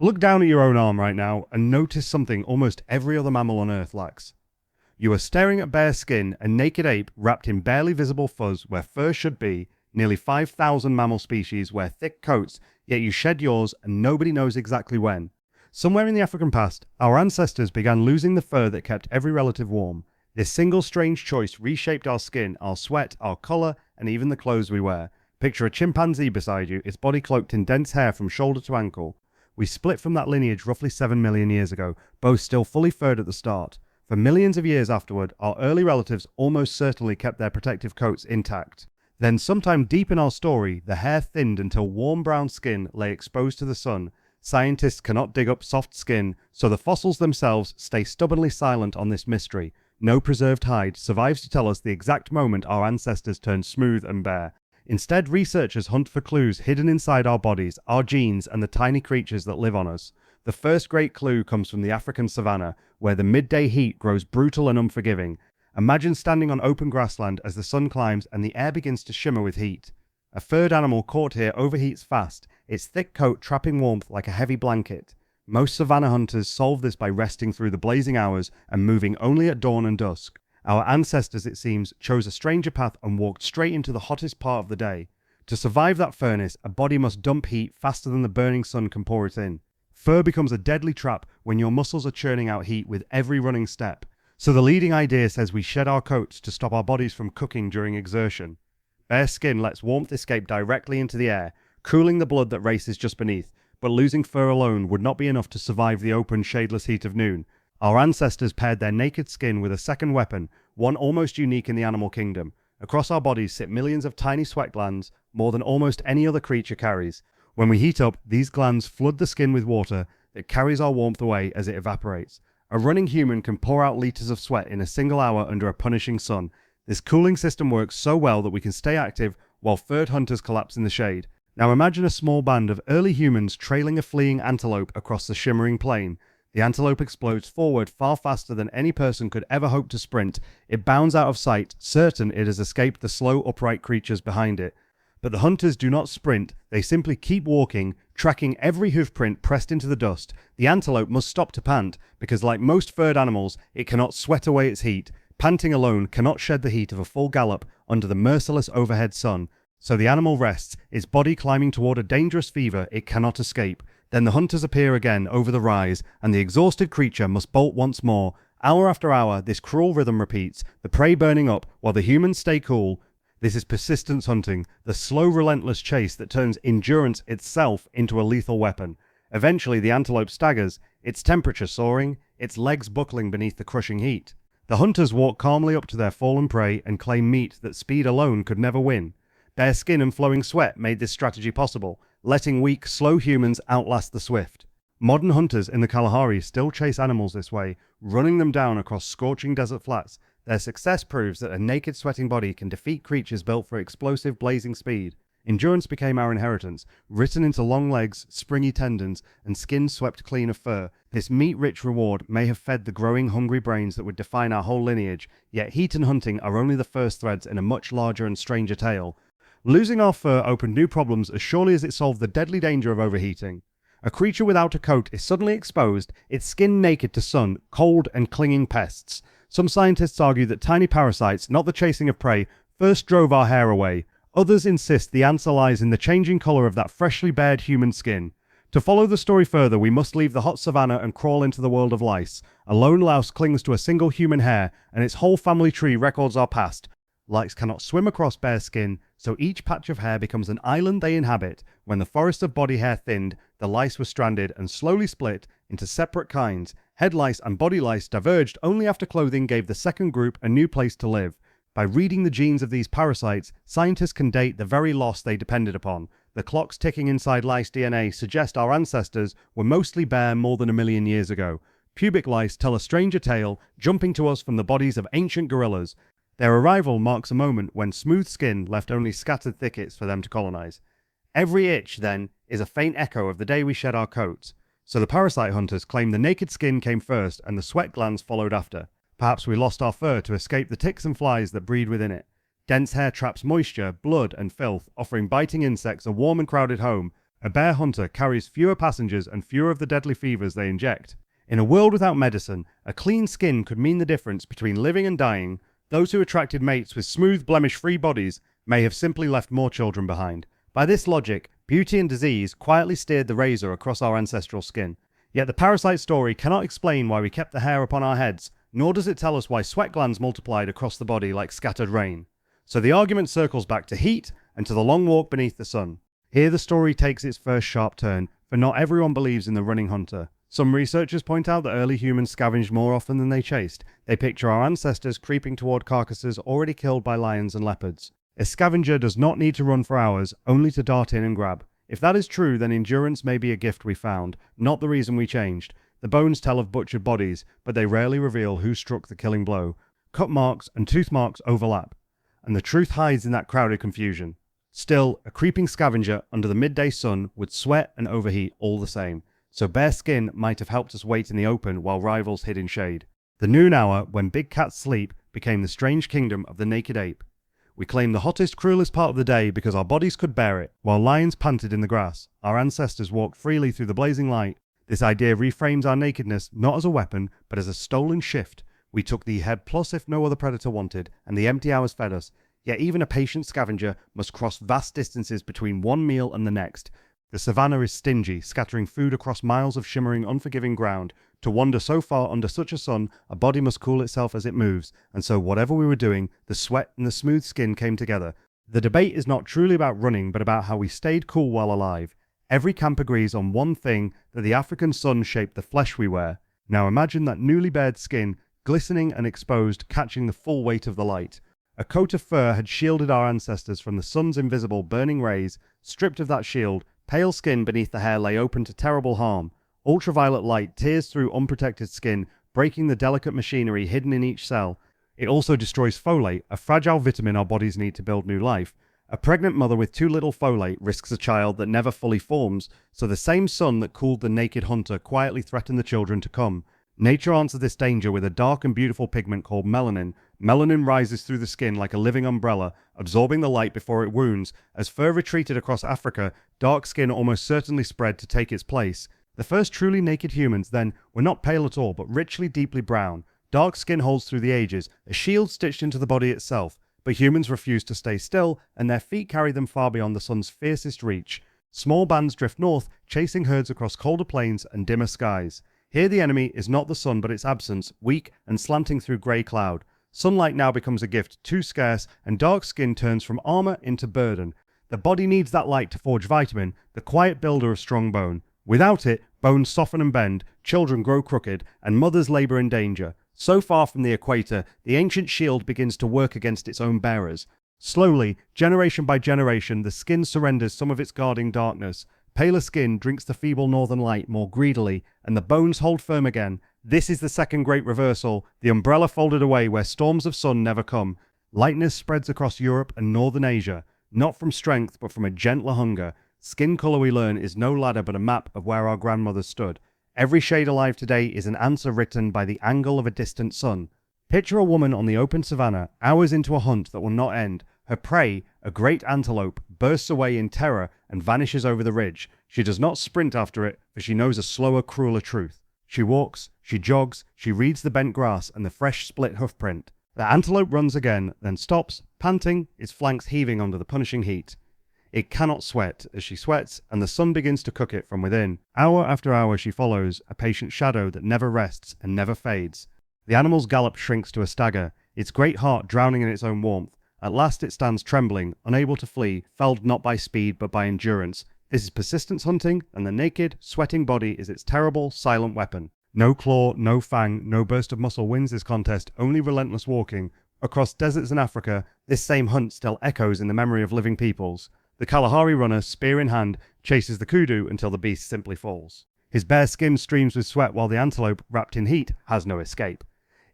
Look down at your own arm right now and notice something almost every other mammal on Earth lacks. You are staring at bare skin, a naked ape wrapped in barely visible fuzz where fur should be, nearly 5,000 mammal species wear thick coats, yet you shed yours and nobody knows exactly when. Somewhere in the African past, our ancestors began losing the fur that kept every relative warm. This single strange choice reshaped our skin, our sweat, our colour, and even the clothes we wear. Picture a chimpanzee beside you, its body cloaked in dense hair from shoulder to ankle. We split from that lineage roughly 7 million years ago, both still fully furred at the start. For millions of years afterward, our early relatives almost certainly kept their protective coats intact. Then sometime deep in our story, the hair thinned until warm brown skin lay exposed to the sun. Scientists cannot dig up soft skin, so the fossils themselves stay stubbornly silent on this mystery. No preserved hide survives to tell us the exact moment our ancestors turned smooth and bare. Instead, researchers hunt for clues hidden inside our bodies, our genes, and the tiny creatures that live on us. The first great clue comes from the African Savanna, where the midday heat grows brutal and unforgiving. Imagine standing on open grassland as the sun climbs and the air begins to shimmer with heat. A furred animal caught here overheats fast, its thick coat trapping warmth like a heavy blanket. Most savanna hunters solve this by resting through the blazing hours and moving only at dawn and dusk. Our ancestors, it seems, chose a stranger path and walked straight into the hottest part of the day. To survive that furnace, a body must dump heat faster than the burning sun can pour it in. Fur becomes a deadly trap when your muscles are churning out heat with every running step. So the leading idea says we shed our coats to stop our bodies from cooking during exertion. Bare skin lets warmth escape directly into the air, cooling the blood that races just beneath, but losing fur alone would not be enough to survive the open, shadeless heat of noon. Our ancestors paired their naked skin with a second weapon, one almost unique in the animal kingdom. Across our bodies sit millions of tiny sweat glands, more than almost any other creature carries. When we heat up, these glands flood the skin with water that carries our warmth away as it evaporates. A running human can pour out liters of sweat in a single hour under a punishing sun. This cooling system works so well that we can stay active while furred hunters collapse in the shade. Now imagine a small band of early humans trailing a fleeing antelope across the shimmering plain. The antelope explodes forward far faster than any person could ever hope to sprint. It bounds out of sight, certain it has escaped the slow, upright creatures behind it. But the hunters do not sprint, they simply keep walking, tracking every hoofprint pressed into the dust. The antelope must stop to pant, because like most furred animals, it cannot sweat away its heat. Panting alone cannot shed the heat of a full gallop under the merciless overhead sun. So the animal rests, its body climbing toward a dangerous fever it cannot escape. Then the hunters appear again over the rise, and the exhausted creature must bolt once more. Hour after hour, this cruel rhythm repeats, the prey burning up while the humans stay cool. This is persistence hunting, the slow, relentless chase that turns endurance itself into a lethal weapon. Eventually, the antelope staggers, its temperature soaring, its legs buckling beneath the crushing heat. The hunters walk calmly up to their fallen prey and claim meat that speed alone could never win. Bare skin and flowing sweat made this strategy possible, letting weak, slow humans outlast the swift. Modern hunters in the Kalahari still chase animals this way, running them down across scorching desert flats. Their success proves that a naked, sweating body can defeat creatures built for explosive, blazing speed. Endurance became our inheritance, written into long legs, springy tendons, and skin swept clean of fur. This meat-rich reward may have fed the growing, hungry brains that would define our whole lineage, yet heat and hunting are only the first threads in a much larger and stranger tale. Losing our fur opened new problems as surely as it solved the deadly danger of overheating. A creature without a coat is suddenly exposed, its skin naked to sun, cold, and clinging pests. Some scientists argue that tiny parasites, not the chasing of prey, first drove our hair away. Others insist the answer lies in the changing colour of that freshly bared human skin. To follow the story further, we must leave the hot savanna and crawl into the world of lice. A lone louse clings to a single human hair, and its whole family tree records our past. Lice cannot swim across bare skin, so each patch of hair becomes an island they inhabit. When the forest of body hair thinned, the lice were stranded and slowly split into separate kinds. Head lice and body lice diverged only after clothing gave the second group a new place to live. By reading the genes of these parasites, scientists can date the very loss they depended upon. The clocks ticking inside lice DNA suggest our ancestors were mostly bare more than 1 million years ago. Pubic lice tell a stranger tale, jumping to us from the bodies of ancient gorillas. Their arrival marks a moment when smooth skin left only scattered thickets for them to colonize. Every itch, then, is a faint echo of the day we shed our coats. So the parasite hunters claim the naked skin came first and the sweat glands followed after. Perhaps we lost our fur to escape the ticks and flies that breed within it. Dense hair traps moisture, blood, and filth, offering biting insects a warm and crowded home. A bear hunter carries fewer passengers and fewer of the deadly fevers they inject. In a world without medicine, a clean skin could mean the difference between living and dying. Those who attracted mates with smooth, blemish-free bodies may have simply left more children behind. By this logic, beauty and disease quietly steered the razor across our ancestral skin. Yet the parasite story cannot explain why we kept the hair upon our heads, nor does it tell us why sweat glands multiplied across the body like scattered rain. So the argument circles back to heat and to the long walk beneath the sun. Here the story takes its first sharp turn, for not everyone believes in the running hunter. Some researchers point out that early humans scavenged more often than they chased. They picture our ancestors creeping toward carcasses already killed by lions and leopards. A scavenger does not need to run for hours, only to dart in and grab. If that is true, then endurance may be a gift we found, not the reason we changed. The bones tell of butchered bodies, but they rarely reveal who struck the killing blow. Cut marks and tooth marks overlap, and the truth hides in that crowded confusion. Still, a creeping scavenger under the midday sun would sweat and overheat all the same, so bare skin might have helped us wait in the open while rivals hid in shade. The noon hour, when big cats sleep, became the strange kingdom of the naked ape. We claimed the hottest, cruelest part of the day because our bodies could bear it. While lions panted in the grass, our ancestors walked freely through the blazing light. This idea reframes our nakedness not as a weapon, but as a stolen shift. We took the head plus if no other predator wanted, and the empty hours fed us. Yet even a patient scavenger must cross vast distances between one meal and the next. The Savanna is stingy, scattering food across miles of shimmering, unforgiving ground. To wander so far under such a sun, a body must cool itself as it moves, and so whatever we were doing, the sweat and the smooth skin came together. The debate is not truly about running, but about how we stayed cool while alive. Every camp agrees on one thing, that the African sun shaped the flesh we wear. Now imagine that newly bared skin, glistening and exposed, catching the full weight of the light. A coat of fur had shielded our ancestors from the sun's invisible burning rays. Stripped of that shield, pale skin beneath the hair lay open to terrible harm. Ultraviolet light tears through unprotected skin, breaking the delicate machinery hidden in each cell. It also destroys folate, a fragile vitamin our bodies need to build new life. A pregnant mother with too little folate risks a child that never fully forms, so the same sun that cooled the naked hunter quietly threatened the children to come. Nature answers this danger with a dark and beautiful pigment called melanin. Melanin rises through the skin like a living umbrella, absorbing the light before it wounds. As fur retreated across Africa, dark skin almost certainly spread to take its place. The first truly naked humans, then, were not pale at all, but richly, deeply brown. Dark skin holds through the ages, a shield stitched into the body itself. But humans refuse to stay still, and their feet carry them far beyond the sun's fiercest reach. Small bands drift north, chasing herds across colder plains and dimmer skies. Here the enemy is not the sun but its absence, weak and slanting through grey cloud. Sunlight now becomes a gift too scarce, and dark skin turns from armor into burden. The body needs that light to forge vitamin, the quiet builder of strong bone. Without it, bones soften and bend, children grow crooked, and mothers labor in danger. So far from the equator, the ancient shield begins to work against its own bearers. Slowly, generation by generation, the skin surrenders some of its guarding darkness. Paler skin drinks the feeble northern light more greedily, and the bones hold firm again. This is the second great reversal, the umbrella folded away where storms of sun never come. Lightness spreads across Europe and northern Asia, not from strength but from a gentler hunger. Skin color, we learn, is no ladder but a map of where our grandmothers stood. Every shade alive today is an answer written by the angle of a distant sun. Picture a woman on the open savanna, hours into a hunt that will not end. Her prey, a great antelope, bursts away in terror and vanishes over the ridge. She does not sprint after it, for she knows a slower, crueler truth. She walks, she jogs, she reads the bent grass and the fresh split hoofprint. The antelope runs again, then stops, panting, its flanks heaving under the punishing heat. It cannot sweat as she sweats, and the sun begins to cook it from within. Hour after hour she follows, a patient shadow that never rests and never fades. The animal's gallop shrinks to a stagger, its great heart drowning in its own warmth. At last it stands trembling, unable to flee, felled not by speed but by endurance. This is persistence hunting, and the naked, sweating body is its terrible, silent weapon. No claw, no fang, no burst of muscle wins this contest, only relentless walking. Across deserts in Africa, this same hunt still echoes in the memory of living peoples. The Kalahari runner, spear in hand, chases the kudu until the beast simply falls. His bare skin streams with sweat while the antelope, wrapped in heat, has no escape.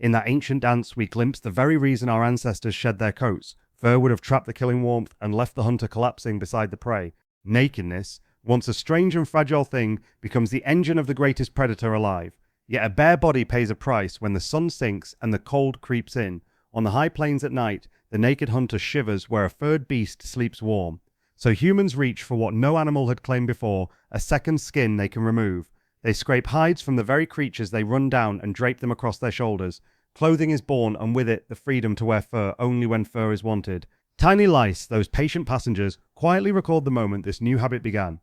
In that ancient dance, we glimpse the very reason our ancestors shed their coats. Fur would have trapped the killing warmth and left the hunter collapsing beside the prey. Nakedness, once a strange and fragile thing, becomes the engine of the greatest predator alive. Yet a bare body pays a price when the sun sinks and the cold creeps in. On the high plains at night, the naked hunter shivers where a furred beast sleeps warm. So humans reach for what no animal had claimed before, a second skin they can remove. They scrape hides from the very creatures they run down and drape them across their shoulders. Clothing is born, and with it the freedom to wear fur only when fur is wanted. Tiny lice, those patient passengers, quietly record the moment this new habit began.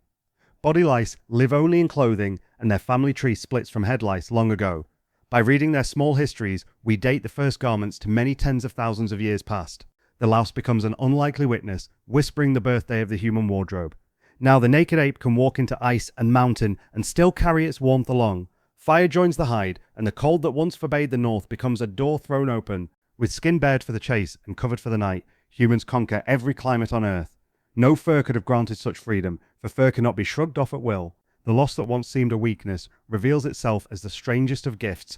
Body lice live only in clothing, and their family tree splits from head lice long ago. By reading their small histories, we date the first garments to many tens of thousands of years past. The louse becomes an unlikely witness, whispering the birthday of the human wardrobe. Now the naked ape can walk into ice and mountain and still carry its warmth along. Fire joins the hide, and the cold that once forbade the north becomes a door thrown open. With skin bared for the chase and covered for the night, humans conquer every climate on Earth. No fur could have granted such freedom, for fur cannot be shrugged off at will. The loss that once seemed a weakness reveals itself as the strangest of gifts.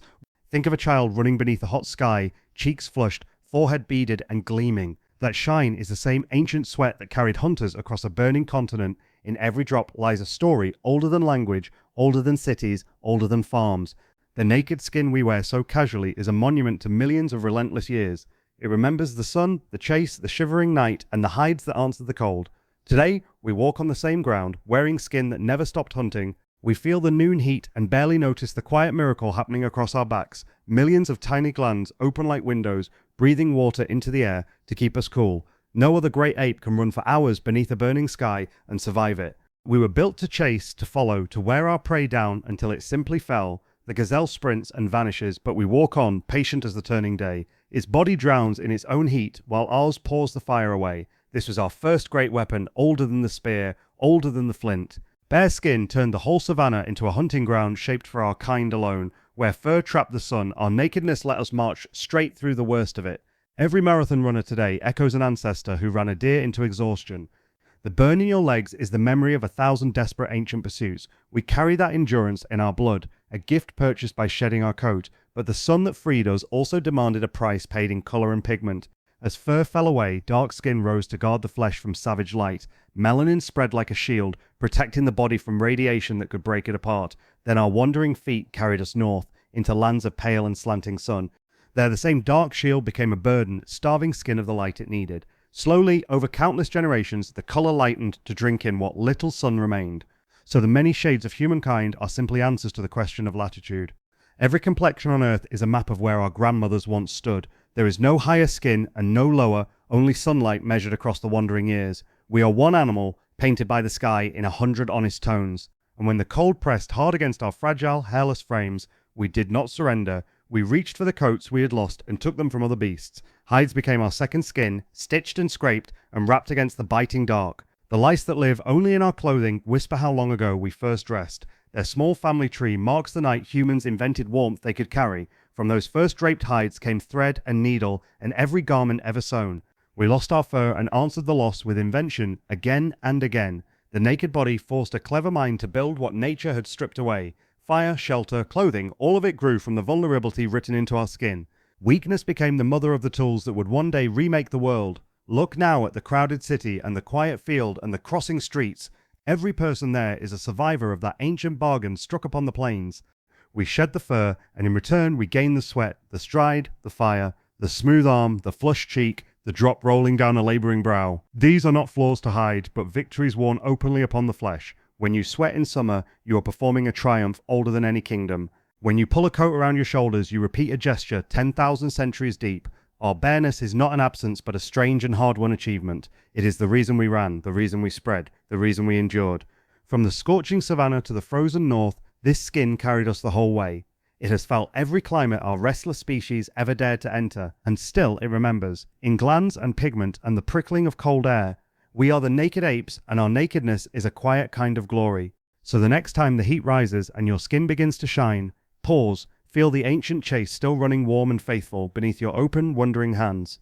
Think of a child running beneath a hot sky, cheeks flushed, forehead beaded and gleaming. That shine is the same ancient sweat that carried hunters across a burning continent. In every drop lies a story older than language, older than cities, older than farms. The naked skin we wear so casually is a monument to millions of relentless years. It remembers the sun, the chase, the shivering night, and the hides that answered the cold. Today, we walk on the same ground, wearing skin that never stopped hunting. We feel the noon heat and barely notice the quiet miracle happening across our backs. Millions of tiny glands open like windows, breathing water into the air to keep us cool. No other great ape can run for hours beneath a burning sky and survive it. We were built to chase, to follow, to wear our prey down until it simply fell. The gazelle sprints and vanishes, but we walk on, patient as the turning day. Its body drowns in its own heat, while ours pours the fire away. This was our first great weapon, older than the spear, older than the flint. Bare skin turned the whole savanna into a hunting ground shaped for our kind alone. Where fur trapped the sun, our nakedness let us march straight through the worst of it. Every marathon runner today echoes an ancestor who ran a deer into exhaustion. The burn in your legs is the memory of 1,000 desperate ancient pursuits. We carry that endurance in our blood, a gift purchased by shedding our coat. But the sun that freed us also demanded a price paid in color and pigment. As fur fell away, dark skin rose to guard the flesh from savage light. Melanin spread like a shield, protecting the body from radiation that could break it apart. Then our wandering feet carried us north, into lands of pale and slanting sun. There the same dark shield became a burden, starving skin of the light it needed. Slowly, over countless generations, the color lightened to drink in what little sun remained. So the many shades of humankind are simply answers to the question of latitude. Every complexion on Earth is a map of where our grandmothers once stood. There is no higher skin and no lower, only sunlight measured across the wandering years. We are one animal, painted by the sky in 100 honest tones. And when the cold pressed hard against our fragile, hairless frames, we did not surrender. We reached for the coats we had lost and took them from other beasts. Hides became our second skin, stitched and scraped and wrapped against the biting dark. The lice that live only in our clothing whisper how long ago we first dressed. Their small family tree marks the night humans invented warmth they could carry. From those first draped hides came thread and needle and every garment ever sewn. We lost our fur and answered the loss with invention again and again. The naked body forced a clever mind to build what nature had stripped away. Fire, shelter, clothing, all of it grew from the vulnerability written into our skin. Weakness became the mother of the tools that would one day remake the world. Look now at the crowded city and the quiet field and the crossing streets. Every person there is a survivor of that ancient bargain struck upon the plains. We shed the fur, and in return we gain the sweat, the stride, the fire, the smooth arm, the flushed cheek, the drop rolling down a labouring brow. These are not flaws to hide, but victories worn openly upon the flesh. When you sweat in summer, you are performing a triumph older than any kingdom. When you pull a coat around your shoulders, you repeat a gesture 10,000 centuries deep. Our bareness is not an absence, but a strange and hard-won achievement. It is the reason we ran, the reason we spread, the reason we endured. From the scorching savanna to the frozen north, this skin carried us the whole way. It has felt every climate our restless species ever dared to enter, and still it remembers. In glands and pigment and the prickling of cold air, we are the naked apes, and our nakedness is a quiet kind of glory. So the next time the heat rises and your skin begins to shine, pause, feel the ancient chase still running warm and faithful beneath your open, wondering hands.